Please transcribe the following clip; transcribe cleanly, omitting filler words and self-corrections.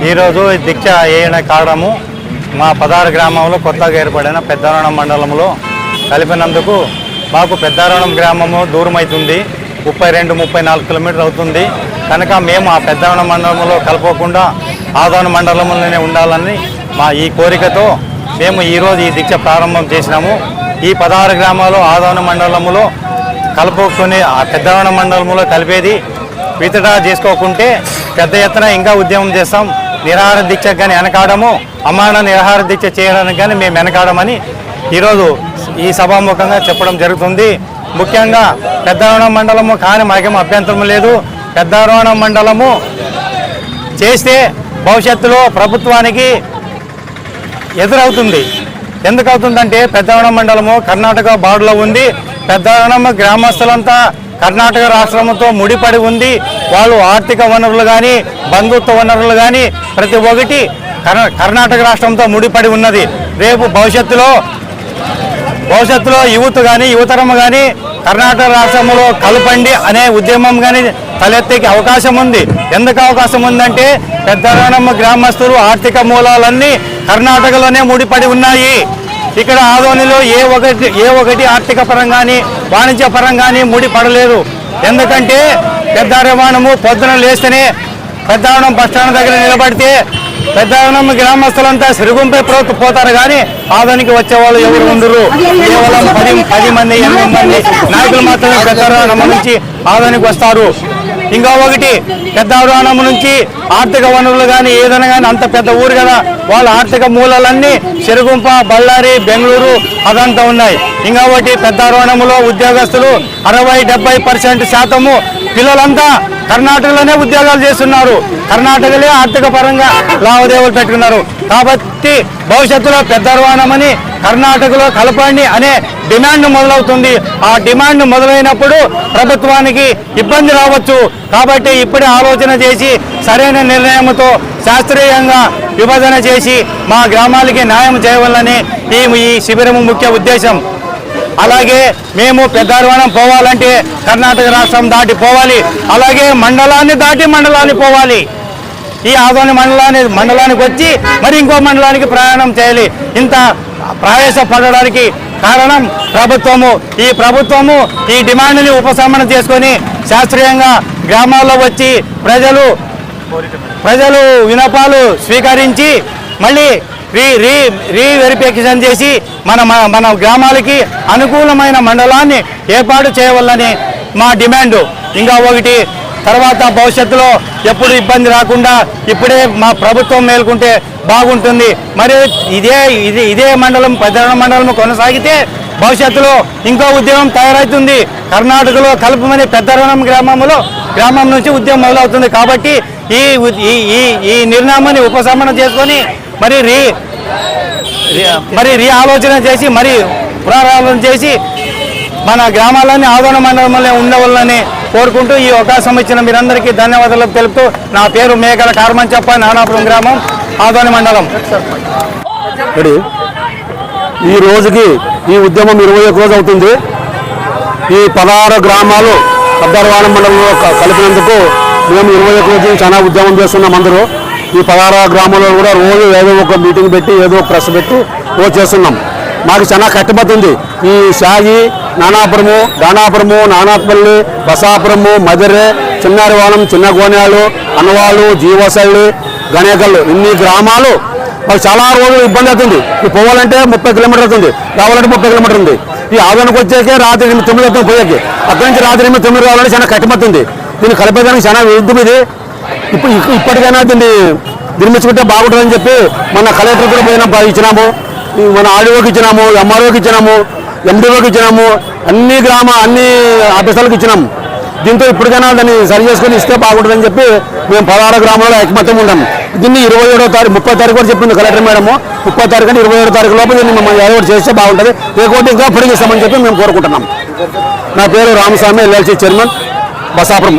ఈరోజు దీక్ష వేయడం కారణము మా 16 గ్రామంలో కొత్తగా ఏర్పడిన పెద్దారణం మండలంలో కలిపినందుకు మాకు పెద్దారణం గ్రామము దూరం అవుతుంది. 32-34 కిలోమీటర్లు అవుతుంది. కనుక మేము ఆ పెద్దారణం మండలంలో కలపకుండా ఆదోని మండలంలోనే ఉండాలని మా ఈ కోరికతో మేము ఈరోజు ఈ దీక్ష ప్రారంభం చేసినాము. ఈ 16 గ్రామాలు ఆదోని మండలంలో కలుపుకొని ఆ పెద్దారణం మండలంలో కలిపేది వితడా చేసుకోకుంటే పెద్ద ఎత్తున ఇంకా ఉద్యమం చేస్తాం. నిరాహార దీక్షకు కానీ వెనకాడము, అమాన నిరాహార దీక్ష చేయడానికి కానీ మేము వెనకాడమని ఈరోజు ఈ సభాముఖంగా చెప్పడం జరుగుతుంది. ముఖ్యంగా పెద్దారణం మండలము కానీ మాకేమో అభ్యంతరం లేదు. పెద్దారణం మండలము చేస్తే భవిష్యత్తులో ప్రభుత్వానికి ఎదురవుతుంది. ఎందుకు అవుతుందంటే పెద్దారణం మండలము కర్ణాటక బార్డర్లో ఉంది. పెద్దారణం గ్రామస్తులంతా కర్ణాటక రాష్ట్రంతో ముడిపడి ఉంది. వాళ్ళు ఆర్థిక వనరులు కానీ బంధుత్వ వనరులు కానీ ప్రతి ఒక్కటి కర్ణాటక రాష్ట్రంతో ముడిపడి ఉన్నది. రేపు భవిష్యత్తులో యువత కానీ యువతరం కానీ కర్ణాటక రాష్ట్రంలో కలపండి అనే ఉద్యమం కానీ తలెత్తే అవకాశం ఉంది. ఎందుకు అవకాశం ఉందంటే పెద్దారణం గ్రామస్తులు ఆర్థిక మూలాలన్నీ కర్ణాటకలోనే ముడిపడి ఉన్నాయి. ఇక్కడ ఆదోనిలో ఏ ఒకటి ఆర్థిక పరంగాని వాణిజ్య పరంగాని ముడిపడలేదు. ఎందుకంటే పెద్దారణము పొద్దున లేస్తేనే పెద్దారణం బస్టాండ్ దగ్గర నిలబడితే పెద్దారణం గ్రామస్తులంతా సిరుగుంపై పోతారు కానీ ఆదోనికి వచ్చేవాళ్ళు ఎవరు ఉండరు. కేవలం 10 మంది 8 మంది నాయకులు మాత్రమే పెద్దారణం నుంచి ఆదోనికి వస్తారు. ఇంకా ఒకటి పెద్దారణం నుంచి ఆర్థిక వనరులు కానీ ఏదైనా కానీ అంత పెద్ద ఊరు కదా, వాళ్ళ ఆర్థిక మూలాలన్నీ సిరుగుంప, బళ్ళారి, బెంగళూరు అదంతా ఉన్నాయి. ఇంకా ఒకటి పెద్దారణంలో ఉద్యోగస్తులు 60-70% శాతము పిల్లలంతా కర్ణాటకలోనే ఉద్యోగాలు చేస్తున్నారు. కర్ణాటకలే ఆర్థిక పరంగా లావాదేవీలు పెట్టుకున్నారు. కాబట్టి భవిష్యత్తులో పెద్దారణమని కర్ణాటకలో కలపండి అనే డిమాండ్ మొదలవుతుంది. ఆ డిమాండ్ మొదలైనప్పుడు ప్రభుత్వానికి ఇబ్బంది రావచ్చు. కాబట్టి ఇప్పుడే ఆలోచన చేసి సరైన నిర్ణయంతో శాస్త్రీయంగా విభజన చేసి మా గ్రామాలకి న్యాయం చేయవాలని ఈ శిబిరం ముఖ్య ఉద్దేశం. అలాగే మేము పెద్దారణం పోవాలంటే కర్ణాటక రాష్ట్రం దాటి పోవాలి. అలాగే మండలాన్ని దాటి మండలాన్ని పోవాలి. ఈ ఆదోని మండలానికి వచ్చి మరి ఇంకో మండలానికి ప్రయాణం చేయాలి. ఇంత ప్రయాసపడడానికి కారణం ప్రభుత్వము. ఈ ప్రభుత్వము ఈ డిమాండ్ని ఉపశమనం చేసుకొని శాస్త్రీయంగా గ్రామాల్లో వచ్చి ప్రజలు విన్నపాలు స్వీకరించి మళ్ళీ రీవెరిఫికేషన్ చేసి మన గ్రామాలకి అనుకూలమైన మండలాన్ని ఏర్పాటు చేయవాలని మా డిమాండు. ఇంకా ఒకటి తర్వాత భవిష్యత్తులో ఎప్పుడు ఇబ్బంది రాకుండా ఇప్పుడే మా ప్రభుత్వం మేల్కొంటే బాగుంటుంది. మరి ఇదే మండలం పెద్దారణం మండలం కొనసాగితే భవిష్యత్తులో ఇంకో ఉద్యమం తయారవుతుంది. కర్ణాటకలో కలుపమని పెద్దారణం గ్రామం నుంచి ఉద్యమం మొదలవుతుంది. కాబట్టి ఈ నిర్ణయాన్ని ఉపశమనం చేసుకొని మరి ఆలోచన చేసి పునరాలోచన చేసి మన గ్రామాలన్నీ ఆదోని మండలంలో ఉండవాలని కోరుకుంటూ ఈ అవకాశం ఇచ్చిన మీరందరికీ ధన్యవాదాలు తెలుపుతూ నా పేరు మేకల కార్మంచప్ప, నానాపురం గ్రామం, ఆదోని మండలం. ఈ రోజుకి ఈ ఉద్యమం 21 రోజు అవుతుంది. ఈ 16 గ్రామాలు పెద్దారణం మండలంలో కలిపినందుకు మేము 21 రోజు చాలా ఉద్యమం చేస్తున్నాం. అందరూ ఈ 16 గ్రామాల్లో కూడా రోజు ఏదో ఒక మీటింగ్ పెట్టి ఏదో ఒక ప్రెస్ పెట్టి రోజు చేస్తున్నాం. మాకు చాలా కట్టుబడుతుంది. ఈ షాయి, నానాపురము, దానాపురము, నానాపల్లి, బసాపురము, మదిరే, చిన్నారివాణం, చిన్న గోన్యాలు, అన్నవాళ్ళు, జీవసల్లి, గణేకల్లు ఇన్ని గ్రామాలు మాకు చాలా రోజులు ఇబ్బంది అవుతుంది. ఈ పోవాలంటే 30 కిలోమీటర్ అవుతుంది, రావాలంటే 30 కిలోమీటర్ ఉంది. ఈ ఆదోనికి వచ్చేకే రాత్రి 8-9 అవుతుంది పోయేకి. అక్కడి నుంచి రాత్రి 8-9 రావాలంటే చాలా కట్టుబడుతుంది. దీన్ని కలిపేదానికి చాలా యుద్ధం ఇది. ఇప్పటికైనా దీన్ని నిర్మించుకుంటే బాగుంటుందని చెప్పి మన కలెక్టర్ కూడా పోయినా ఇచ్చినాము, మన ఆర్డీఓకి ఇచ్చినాము, ఎంఆర్ఓకి ఇచ్చినాము, ఎండీఓకి ఇచ్చినాము, అన్ని ఆఫీసర్లకు ఇచ్చినాము. దీంతో ఇప్పటికైనా దాన్ని సరి చేసుకొని ఇస్తే బాగుంటుందని చెప్పి మేము 16 గ్రామాల్లో ఐకమత్యం ఉంటాము. దీన్ని 27వ తారీఖు 30 తారీఖు కూడా చెప్పింది కలెక్టర్ మేడము. 30 తారీఖు అంటే 27వ తారీఖు లోపల దీన్ని మనం ఏర్పాటు చేస్తే బాగుంటుంది. లేకపోతే ఇంకా పొడిగిస్తామని చెప్పి మేము కోరుకుంటున్నాం. నా పేరు రామస్వామి, ఎల్ఎల్సీ చైర్మన్, బసాపురం.